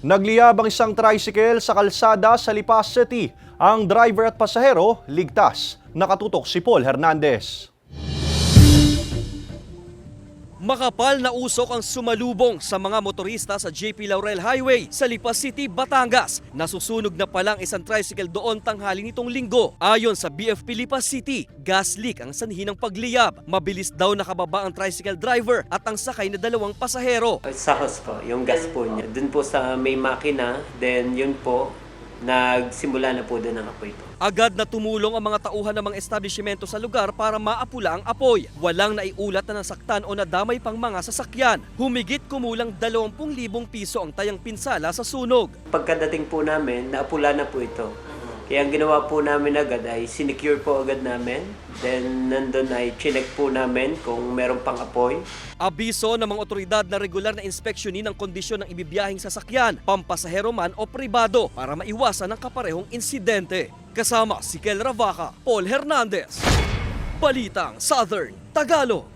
Nagliyab ang isang tricycle sa kalsada sa Lipa City. Ang driver at pasahero ligtas. Nakatutok si Paul Hernandez. Makapal na usok ang sumalubong sa mga motorista sa JP Laurel Highway sa Lipa City, Batangas. Nasusunog na palang isang tricycle doon tanghali nitong linggo. Ayon sa BFP Lipa City, gas leak ang sanhi ng pagliyab. Mabilis daw nakababa ang tricycle driver at ang sakay na dalawang pasahero. Sa hose po, yung gas po niya. Dun po sa may makina, then yun po, nagsimula na po doon ang apoy po. Agad na tumulong ang mga tauhan ng mga establishmento sa lugar para maapula ang apoy. Walang naiulat na nasaktan o nadamay pang mga sasakyan. Humigit kumulang 20,000 piso ang tayang pinsala sa sunog. Pagkadating po namin, naapula na po ito. Kaya ang ginawa po namin agad ay sinecure po agad namin. Then nandun ay chinek po namin kung meron pang apoy. Abiso ng mga otoridad na regular na inspeksyonin ang kondisyon ng ibibiyahing sasakyan, pampasahero man o pribado para maiwasan ang kaparehong insidente. Kasama si Kel Ravaca, Paul Hernandez. Balitang Southern Tagalog.